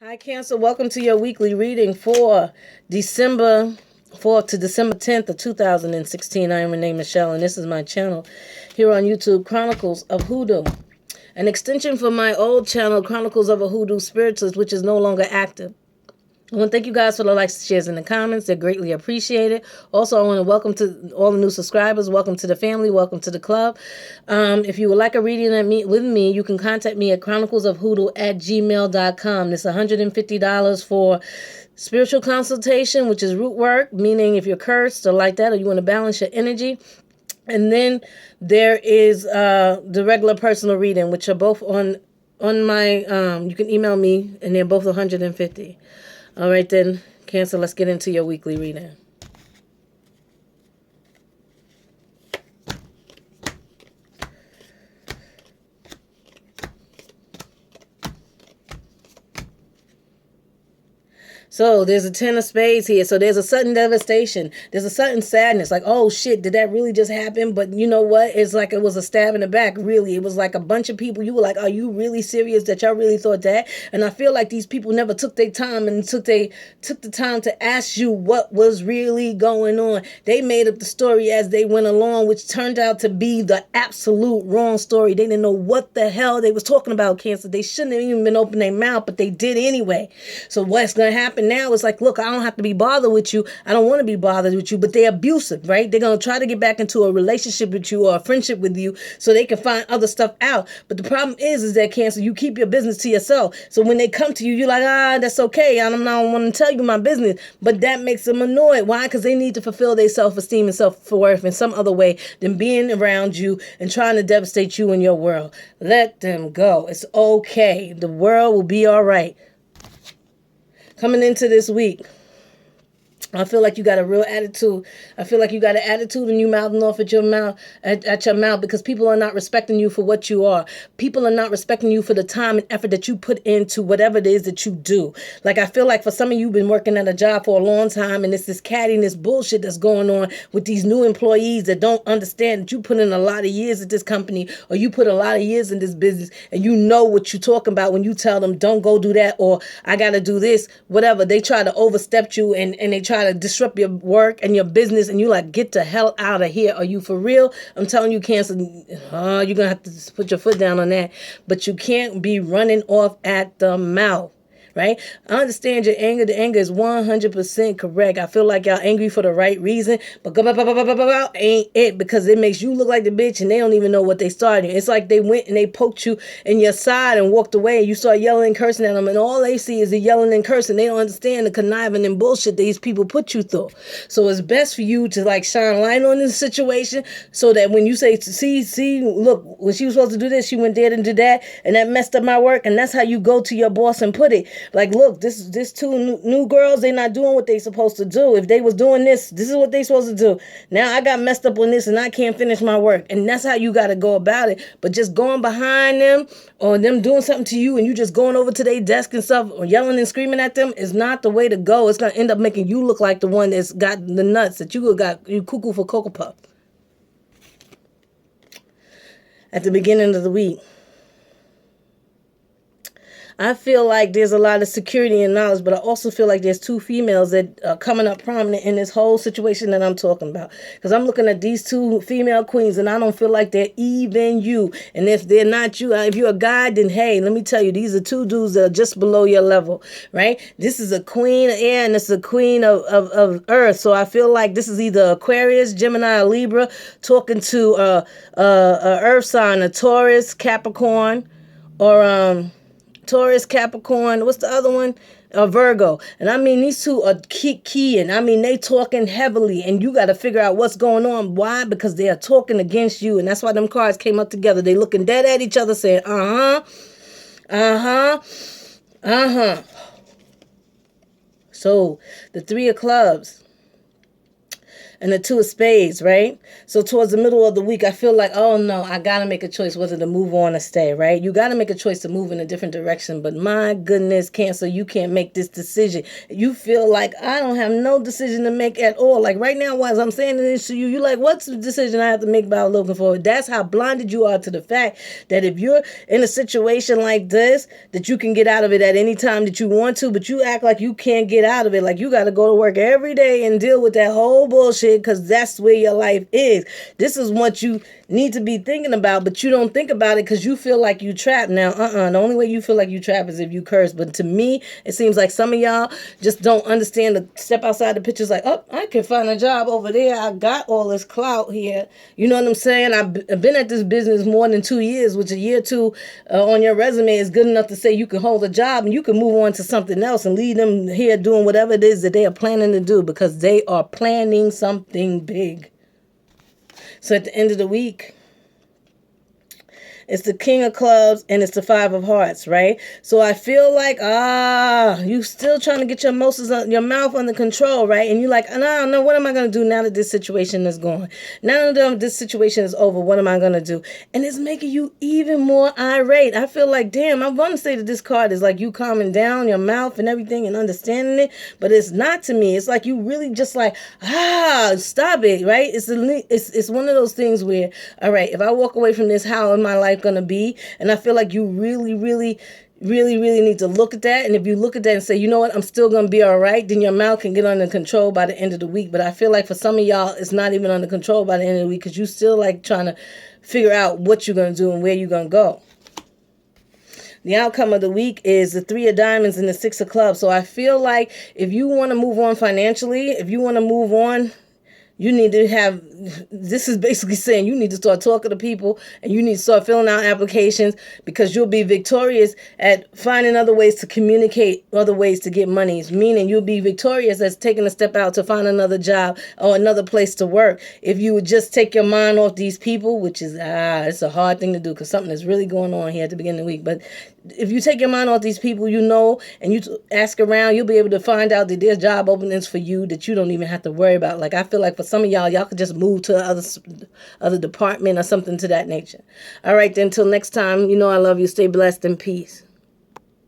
Hi, Cancer. Welcome to your weekly reading for December 4th to December 10th of 2016. I am Renee Michelle, and this is my channel here on YouTube, Chronicles of Hoodoo. An extension from my old channel, Chronicles of a Hoodoo Spiritualist, which is no longer active. I want to thank you guys for the likes, shares, and the comments. They're greatly appreciated. Also, I want to welcome to all the new subscribers. Welcome to the family. Welcome to the club. If you would like a reading with me, you can contact me at chroniclesofhoodoo@gmail.com. It's $150 for spiritual consultation, which is root work, meaning if you're cursed or like that, or you want to balance your energy. And then there is the regular personal reading, which are both on my, you can email me, and they're both $150. All right then, Cancer, let's get into your weekly reading. So there's a 10 of spades here. So there's a sudden devastation. There's a sudden sadness. Like, oh shit, did that really just happen? But you know what? It's like it was a stab in the back, really. It was like a bunch of people. You were like, are you really serious that y'all really thought that? And I feel like these people never took their time and took the time to ask you what was really going on. They made up the story as they went along, which turned out to be the absolute wrong story. They didn't know what the hell they was talking about, Cancer. They shouldn't have even been opening their mouth, but they did anyway. So what's going to happen now is like, look, I don't have to be bothered with you. I don't want to be bothered with you, but they're abusive, right? They're going to try to get back into a relationship with you or a friendship with you so they can find other stuff out. But the problem is that, Cancer, you keep your business to yourself. So when they come to you, you're like, that's okay. I don't want to tell you my business. But that makes them annoyed. Why? Because they need to fulfill their self-esteem and self-worth in some other way than being around you and trying to devastate you in your world. Let them go. It's okay. The world will be all right. Coming into this week, I feel like you got a real attitude. I feel like you got an attitude and you mouthing off at your mouth because people are not respecting you for what you are. People are not respecting you for the time and effort that you put into whatever it is that you do. Like, I feel like for some of you, been working at a job for a long time and it's this cattiness bullshit that's going on with these new employees that don't understand that you put in a lot of years at this company, or you put a lot of years in this business, and you know what you're talking about when you tell them don't go do that, or I got to do this, whatever. They try to overstep you and they try to disrupt your work and your business, and you like, get the hell out of here. Are you for real? I'm telling you, Cancer, you're gonna have to put your foot down on that. But you can't be running off at the mouth. Right? I understand your anger. The anger is 100% correct. I feel like y'all angry for the right reason, but ain't it, because it makes you look like the bitch and they don't even know what they started. It's like they went and they poked you in your side and walked away, and you start yelling and cursing at them, and all they see is the yelling and cursing. They don't understand the conniving and bullshit these people put you through. So it's best for you to like shine light on this situation so that when you say, see, look, when she was supposed to do this, she went there and did that, and that messed up my work, and that's how you go to your boss and put it. Like, look, this two new girls, they not doing what they supposed to do. If they was doing this is what they supposed to do. Now I got messed up on this and I can't finish my work. And that's how you got to go about it. But just going behind them or them doing something to you and you just going over to their desk and stuff or yelling and screaming at them is not the way to go. It's going to end up making you look like the one that's got the nuts, that you cuckoo for Cocoa Puff. At the beginning of the week, I feel like there's a lot of security and knowledge, but I also feel like there's two females that are coming up prominent in this whole situation that I'm talking about. Because I'm looking at these two female queens, and I don't feel like they're even you. And if they're not you, if you're a guy, then hey, let me tell you, these are two dudes that are just below your level, right? This is a queen of air, and this is a queen of earth. So I feel like this is either Aquarius, Gemini, or Libra, talking to a earth sign, a Taurus, Capricorn, or Taurus, Capricorn, what's the other one? Virgo. And I mean, these two are keying. I mean, they talking heavily, and you got to figure out what's going on. Why? Because they are talking against you, and that's why them cards came up together. They looking dead at each other saying, So, the Three of Clubs. and the two of spades, right? So towards the middle of the week, I feel like, oh no, I gotta make a choice whether to move on or stay, right? You gotta make a choice to move in a different direction. But my goodness, Cancer, you can't make this decision. You feel like I don't have no decision to make at all. Like right now, while I'm saying this to you, you're like, what's the decision I have to make about looking forward? That's how blinded you are to the fact that if you're in a situation like this, that you can get out of it at any time that you want to, but you act like you can't get out of it. Like you got to go to work every day and deal with that whole bullshit because that's where your life is. This is what you need to be thinking about, but you don't think about it because you feel like you trapped. Now, the only way you feel like you trapped is if you curse. But to me, it seems like some of y'all just don't understand the step outside the picture. It's like, oh, I can find a job over there. I got all this clout here. You know what I'm saying? I've been at this business more than 2 years, which a year or two on your resume is good enough to say you can hold a job and you can move on to something else and leave them here doing whatever it is that they are planning to do because they are planning something big. So at the end of the week, it's the King of Clubs and it's the Five of Hearts, right? So I feel like, you still trying to get your emotions, your mouth under control, right? And you're like, no, what am I going to do now that this situation is gone? Now that this situation is over, what am I going to do? And it's making you even more irate. I feel like, damn, I want to say that this card is like you calming down your mouth and everything and understanding it, but it's not to me. It's like you really just like, stop it, right? It's one of those things where, all right, if I walk away from this, how am my life going to be? And I feel like you really need to look at that. And if you look at that and say, you know what, I'm still going to be all right, then your mouth can get under control by the end of the week. But I feel like for some of y'all, it's not even under control by the end of the week because you still like trying to figure out what you're going to do and where you're going to go. The outcome of the week is the Three of Diamonds and the Six of Clubs. So I feel like if you want to move on financially, if you want to move on, you need to have, this is basically saying you need to start talking to people and you need to start filling out applications because you'll be victorious at finding other ways to communicate, other ways to get money. Meaning you'll be victorious as taking a step out to find another job or another place to work. If you would just take your mind off these people, which is, it's a hard thing to do because something is really going on here at the beginning of the week. But if you take your mind off these people, and you ask around, you'll be able to find out that there's job openings for you that you don't even have to worry about. Like I feel like for some of y'all could just move to other department or something to that nature. All right, then until next time, I love you. Stay blessed and peace.